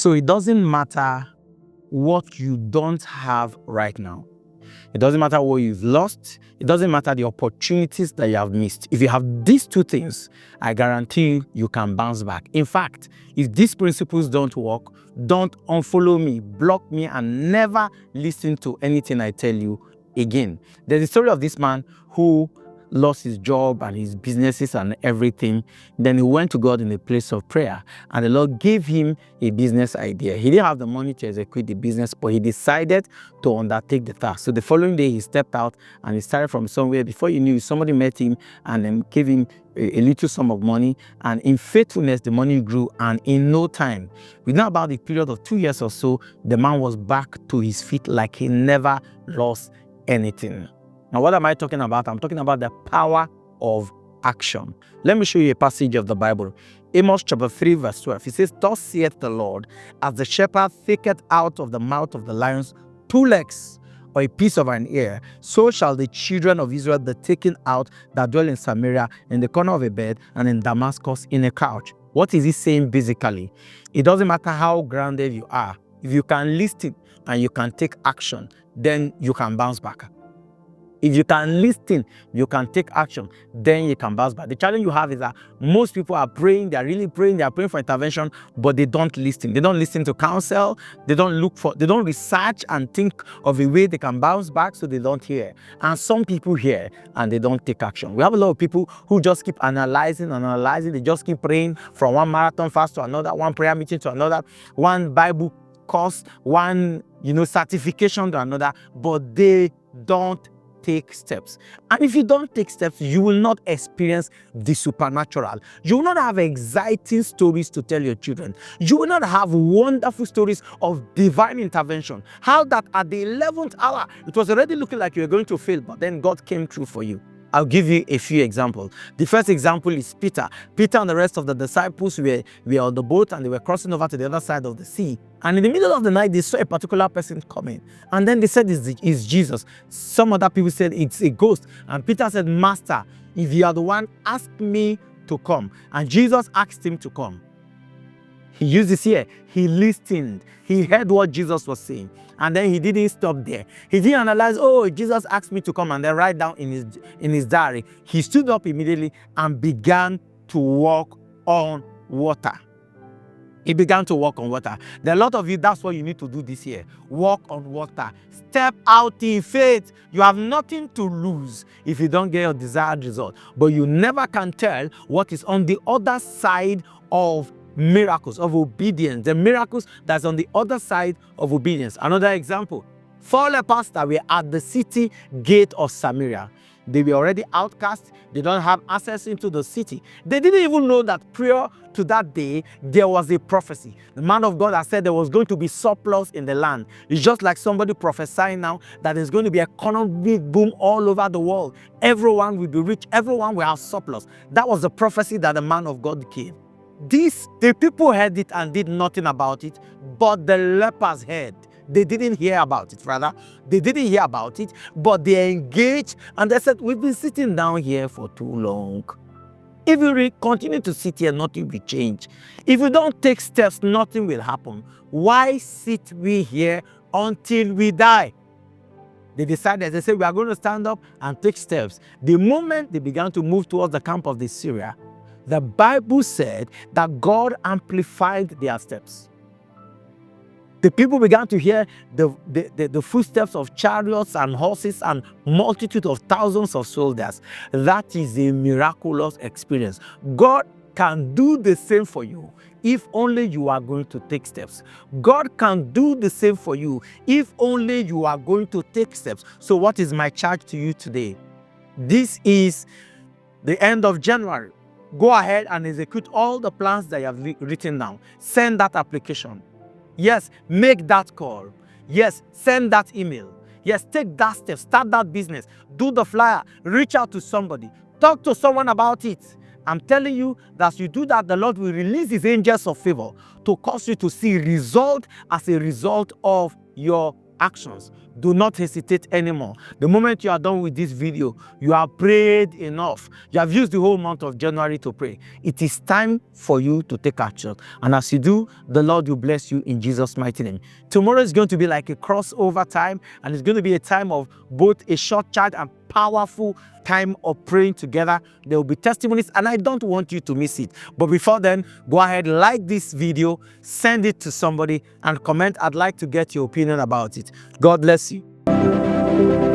So it doesn't matter what you don't have right now. It doesn't matter what you've lost. It doesn't matter the opportunities that you have missed. If you have these two things, I guarantee you can bounce back. In fact, if these principles don't work, don't unfollow me, block me, and never listen to anything I tell you again. There's a story of this man who lost his job and his businesses and everything. Then he went to God in a place of prayer, and the Lord gave him a business idea. He didn't have the money to execute the business, but he decided to undertake the task. So the following day, he stepped out and he started from somewhere. Before you knew, somebody met him and then gave him a little sum of money, and in faithfulness, the money grew, and in no time, within about a period of 2 years or so, the man was back to his feet like he never lost anything. Now, what am I talking about? I'm talking about the power of action. Let me show you a passage of the Bible. Amos chapter 3 verse 12. It says, "Thus saith the Lord, as the shepherd taketh out of the mouth of the lions 2 legs, or a piece of an ear, so shall the children of Israel be taken out that dwell in Samaria, in the corner of a bed, and in Damascus in a couch." What is he saying basically? It doesn't matter how grounded you are. If you can listen and you can take action, then you can bounce back. If you can listen, you can take action, then you can bounce back. The challenge you have is that most people are praying, they're really praying, they're praying for intervention, but they don't listen. They don't listen to counsel, they don't research and think of a way they can bounce back, so they don't hear. And some people hear and they don't take action. We have a lot of people who just keep analyzing, they just keep praying from one marathon fast to another, one prayer meeting to another, one Bible course, one certification to another, but they don't take steps. And if you don't take steps, you will not experience the supernatural. You will not have exciting stories to tell your children. You will not have wonderful stories of divine intervention. How that at the 11th hour, it was already looking like you were going to fail, but then God came through for you. I'll give you a few examples. The first example is Peter. Peter and the rest of the disciples were on the boat, and they were crossing over to the other side of the sea. And in the middle of the night, they saw a particular person coming. And then they said it's Jesus. Some other people said it's a ghost. And Peter said, "Master, if you are the one, ask me to come." And Jesus asked him to come. He used his ear. He listened. He heard what Jesus was saying. And then he didn't stop there. He didn't analyze, "Oh, Jesus asked me to come," and then write down in his diary. He stood up immediately and began to walk on water. He began to walk on water. There are a lot of you, that's what you need to do this year. Walk on water. Step out in faith. You have nothing to lose if you don't get your desired result. But you never can tell what is on the other side of miracles, of obedience. The miracles that's on the other side of obedience. Another example. 4 lepers that were at the city gate of Samaria. They were already outcast. They don't have access into the city. They didn't even know that prior to that day, there was a prophecy. The man of God has said there was going to be surplus in the land. It's just like somebody prophesying now that there's going to be an economic boom all over the world. Everyone will be rich. Everyone will have surplus. That was the prophecy that the man of God gave. The people heard it and did nothing about it, but the lepers heard. They didn't hear about it, rather. They didn't hear about it, but they engaged and they said, "We've been sitting down here for too long. If you continue to sit here, nothing will change. If you don't take steps, nothing will happen. Why sit we here until we die?" They decided, they said, "We are going to stand up and take steps." The moment they began to move towards the camp of the Syria, the Bible said that God amplified their steps. The people began to hear the footsteps of chariots and horses and multitude of thousands of soldiers. That is a miraculous experience. God can do the same for you if only you are going to take steps. God can do the same for you if only you are going to take steps. So what is my charge to you today? This is the end of January. Go ahead and execute all the plans that you have written down. Send that application. Yes, make that call. Yes, send that email. Yes, take that step. Start that business. Do the flyer. Reach out to somebody. Talk to someone about it. I'm telling you that as you do that, the Lord will release his angels of favor to cause you to see result as a result of your actions. do not hesitate anymore. The moment you are done with this video, you have prayed enough. You have used the whole month of January to pray. It is time for you to take action. And as you do, the Lord will bless you in Jesus' mighty name. Tomorrow is going to be like a crossover time, and it's going to be a time of both a short charge and powerful time of praying together. There will be testimonies, and I don't want you to miss it. But before then, go ahead, like this video, send it to somebody, and comment. I'd like to get your opinion about it. God bless you.